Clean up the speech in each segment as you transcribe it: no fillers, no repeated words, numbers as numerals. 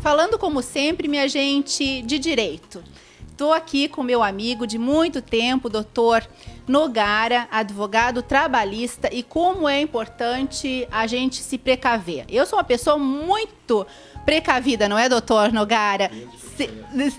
falando como sempre, minha gente de direito. Estou aqui com meu amigo de muito tempo, doutor Nogara, advogado trabalhista, e como é importante a gente se precaver. Eu sou uma pessoa muito precavida, não é, doutor Nogara?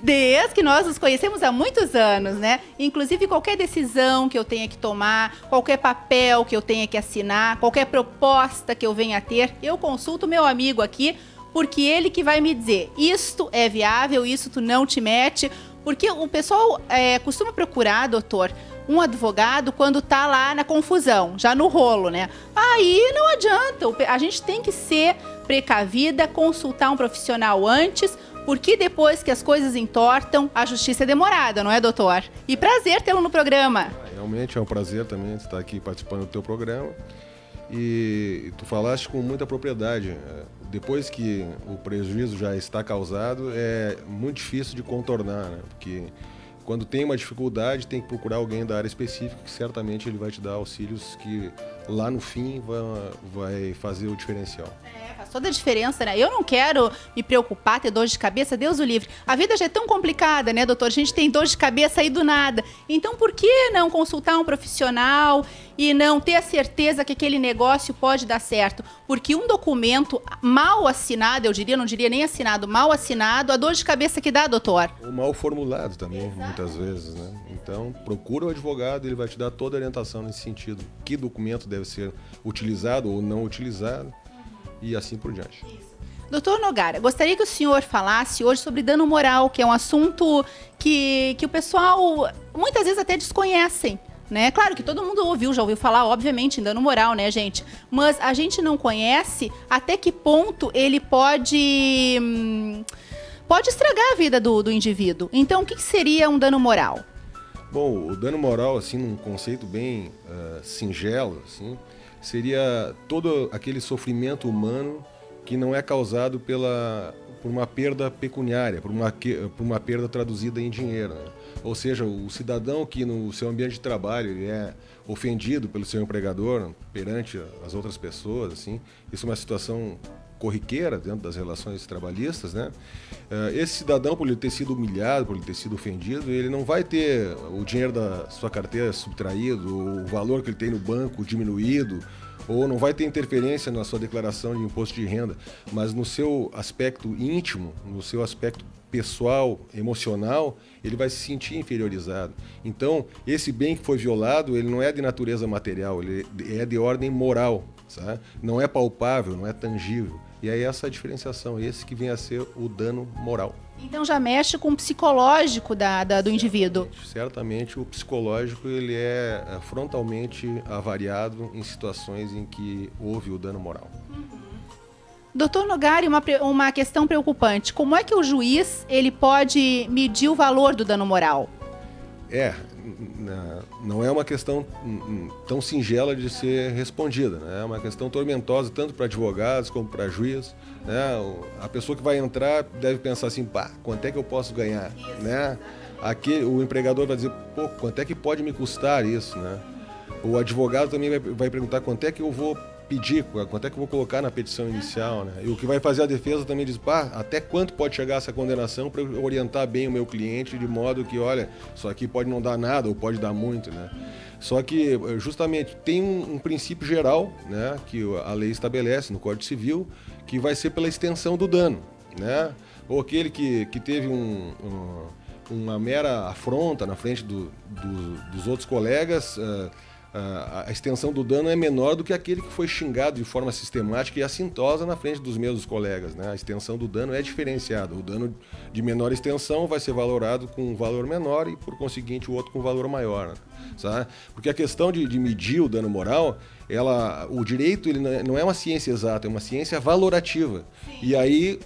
Desde que nós nos conhecemos há muitos anos, né? Inclusive, qualquer decisão que eu tenha que tomar, qualquer papel que eu tenha que assinar, qualquer proposta que eu venha a ter, eu consulto meu amigo aqui, porque ele que vai me dizer, isto é viável, isso tu não te mete, porque o pessoal costuma procurar, doutor, um advogado quando tá lá na confusão, já no rolo, né? Aí não adianta, a gente tem que ser precavida, consultar um profissional antes, porque depois que as coisas entortam, a justiça é demorada, não é, doutor? E prazer tê-lo no programa. Realmente é um prazer também estar aqui participando do teu programa. E tu falaste com muita propriedade. Depois que o prejuízo já está causado, é muito difícil de contornar, né? Porque quando tem uma dificuldade, tem que procurar alguém da área específica, que certamente ele vai te dar auxílios que lá no fim vai fazer o diferencial. Faz toda a diferença, né? Eu não quero me preocupar, ter dor de cabeça, Deus o livre. A vida já é tão complicada, né, doutor? A gente tem dor de cabeça aí do nada. Então, por que não consultar um profissional e não ter a certeza que aquele negócio pode dar certo? Porque um documento mal assinado, eu diria, não diria nem assinado, mal assinado, a dor de cabeça que dá, doutor. Ou mal formulado também, muitas vezes, né? Então, procura o advogado, ele vai te dar toda a orientação nesse sentido. Que documento deve ser utilizado ou não utilizado e assim por diante. Doutor Nogara, gostaria que o senhor falasse hoje sobre dano moral, que é um assunto que o pessoal muitas vezes até desconhecem, né? Claro que todo mundo já ouviu falar, obviamente, em dano moral, né, gente? Mas a gente não conhece até que ponto ele pode estragar a vida do indivíduo. Então, o que seria um dano moral? Bom, o dano moral, assim, num conceito bem singelo, assim, seria todo aquele sofrimento humano que não é causado por uma perda pecuniária, por uma perda traduzida em dinheiro, né? Ou seja, o cidadão que no seu ambiente de trabalho ele é ofendido pelo seu empregador perante as outras pessoas, assim, isso é uma situação corriqueira dentro das relações trabalhistas, né? Esse cidadão, por ele ter sido humilhado, por ele ter sido ofendido, ele não vai ter o dinheiro da sua carteira subtraído, o valor que ele tem no banco diminuído, ou não vai ter interferência na sua declaração de imposto de renda, mas no seu aspecto íntimo, no seu aspecto pessoal, emocional, ele vai se sentir inferiorizado. Então, esse bem que foi violado, ele não é de natureza material, ele é de ordem moral, sabe? Não é palpável, não é tangível. E aí essa diferenciação, esse que vem a ser o dano moral. Então já mexe com o psicológico do indivíduo. Certamente o psicológico ele é frontalmente avariado em situações em que houve o dano moral. Doutor Nogari, uma questão preocupante. Como é que o juiz ele pode medir o valor do dano moral? Não é uma questão tão singela de ser respondida, né? É uma questão tormentosa tanto para advogados como para juiz, né? A pessoa que vai entrar deve pensar assim, quanto é que eu posso ganhar, né? Aqui o empregador vai dizer, quanto é que pode me custar isso, né? O advogado também vai perguntar quanto é que eu vou pedir, quanto é que eu vou colocar na petição inicial, né? E o que vai fazer a defesa também diz, até quanto pode chegar essa condenação para eu orientar bem o meu cliente de modo que, olha, isso aqui pode não dar nada ou pode dar muito, né? Só que, justamente, tem um princípio geral, né, que a lei estabelece no Código Civil, que vai ser pela extensão do dano, né? Ou aquele que teve uma mera afronta na frente dos outros colegas, a extensão do dano é menor do que aquele que foi xingado de forma sistemática e assintosa na frente dos mesmos colegas, né? A extensão do dano é diferenciada. O dano de menor extensão vai ser valorado com um valor menor e, por conseguinte, o outro com valor maior, né? Sabe? Porque a questão de medir o dano moral, o direito ele não é uma ciência exata, é uma ciência valorativa. Sim. E aí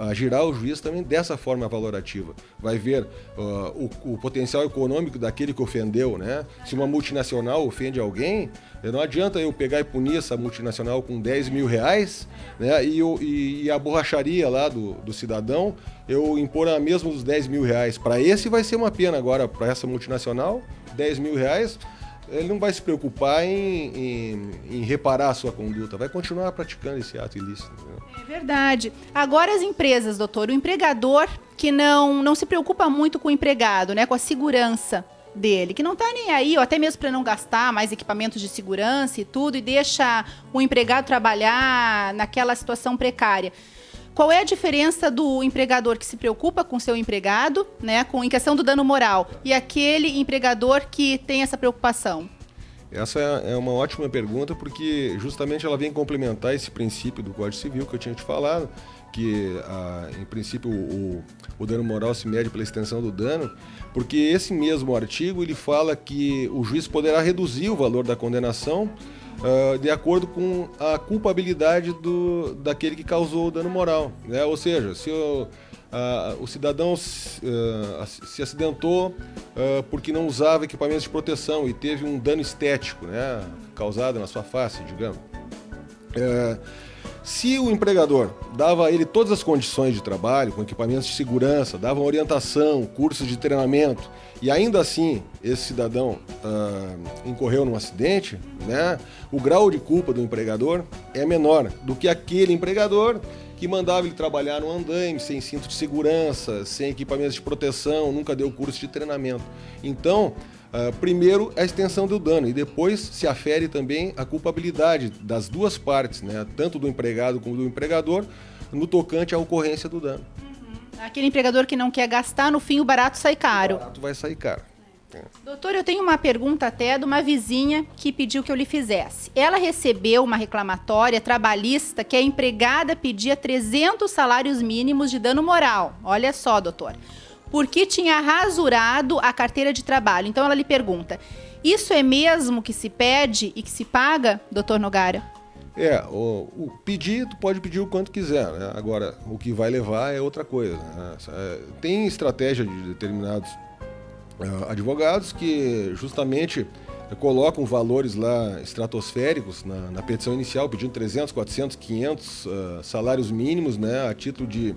agirá o juiz também dessa forma valorativa. Vai ver o potencial econômico daquele que ofendeu, né? Se uma multinacional ofende alguém, não adianta eu pegar e punir essa multinacional com 10 mil reais, né? E a borracharia lá do cidadão, eu impor a mesma dos 10 mil reais. Para esse vai ser uma pena agora, para essa multinacional, 10 mil reais, ele não vai se preocupar em reparar a sua conduta, vai continuar praticando esse ato ilícito. Né? É verdade. Agora as empresas, doutor, o empregador que não se preocupa muito com o empregado, né, com a segurança dele, que não está nem aí, ou até mesmo para não gastar mais equipamentos de segurança e tudo, e deixa o empregado trabalhar naquela situação precária. Qual é a diferença do empregador que se preocupa com o seu empregado, né, em questão do dano moral, e aquele empregador que tem essa preocupação? Essa é uma ótima pergunta, porque justamente ela vem complementar esse princípio do Código Civil que eu tinha te falado, que em princípio o dano moral se mede pela extensão do dano, porque esse mesmo artigo ele fala que o juiz poderá reduzir o valor da condenação de acordo com a culpabilidade daquele que causou o dano moral, né? Ou seja, se o cidadão se acidentou porque não usava equipamentos de proteção e teve um dano estético, né, causado na sua face, digamos. Se o empregador dava a ele todas as condições de trabalho, com equipamentos de segurança, dava orientação, cursos de treinamento, e ainda assim esse cidadão incorreu num acidente, né, o grau de culpa do empregador é menor do que aquele empregador que mandava ele trabalhar no andaime, sem cinto de segurança, sem equipamentos de proteção, nunca deu curso de treinamento. Então, primeiro a extensão do dano e depois se afere também a culpabilidade das duas partes, né? Tanto do empregado como do empregador, no tocante à ocorrência do dano. Aquele empregador que não quer gastar, no fim o barato sai caro. O barato vai sair caro. Doutor, eu tenho uma pergunta até de uma vizinha que pediu que eu lhe fizesse. Ela recebeu uma reclamatória trabalhista que a empregada pedia 300 salários mínimos de dano moral. Olha só, doutor. Porque tinha rasurado a carteira de trabalho. Então ela lhe pergunta, isso é mesmo que se pede e que se paga, doutor Nogara? O pedir, tu pode pedir o quanto quiser, né? Agora, o que vai levar é outra coisa, né? Tem estratégia de determinados advogados que justamente colocam valores lá estratosféricos na petição inicial, pedindo 300, 400, 500 salários mínimos, né, a título de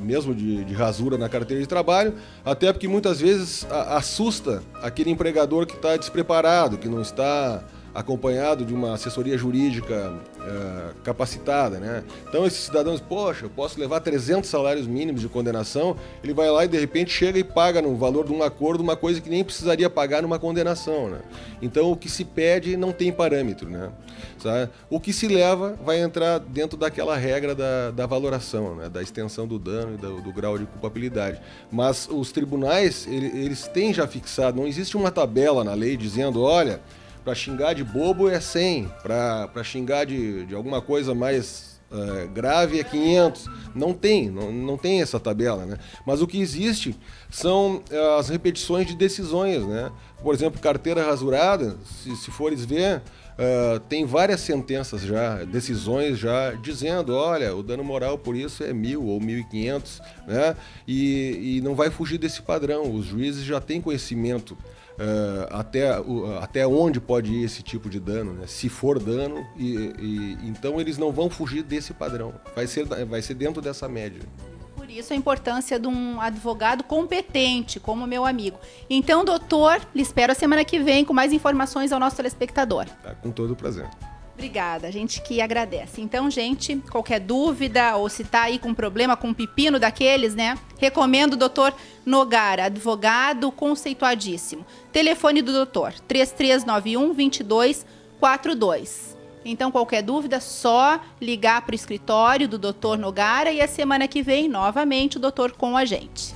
mesmo de rasura na carteira de trabalho, até porque muitas vezes assusta aquele empregador que está despreparado, que não está acompanhado de uma assessoria jurídica capacitada, né? Então esses cidadãos, poxa, eu posso levar 300 salários mínimos de condenação, ele vai lá e de repente chega e paga no valor de um acordo uma coisa que nem precisaria pagar numa condenação, né? Então o que se pede não tem parâmetro, né? Sabe? O que se leva vai entrar dentro daquela regra da valoração, né? Da extensão do dano e do grau de culpabilidade. Mas os tribunais, eles têm já fixado, não existe uma tabela na lei dizendo, olha, para xingar de bobo é 100, para xingar de alguma coisa mais grave é 500. Não tem essa tabela, né? Mas o que existe são as repetições de decisões, né? Por exemplo, carteira rasurada, se fores ver, tem várias sentenças já, decisões já dizendo, olha, o dano moral por isso é 1.000 ou 1.500, né? E não vai fugir desse padrão. Os juízes já têm conhecimento até onde pode ir esse tipo de dano, né? Se for dano, então eles não vão fugir desse padrão, vai ser dentro dessa média. Por isso a importância de um advogado competente, como meu amigo. Então, doutor, lhe espero a semana que vem com mais informações ao nosso telespectador. Tá, com todo o prazer. Obrigada, a gente que agradece. Então, gente, qualquer dúvida ou se tá aí com problema, com um pepino daqueles, né? Recomendo o doutor Nogara, advogado conceituadíssimo. Telefone do doutor, 3391-2242. Então, qualquer dúvida, só ligar para o escritório do doutor Nogara e a semana que vem, novamente, o doutor com a gente.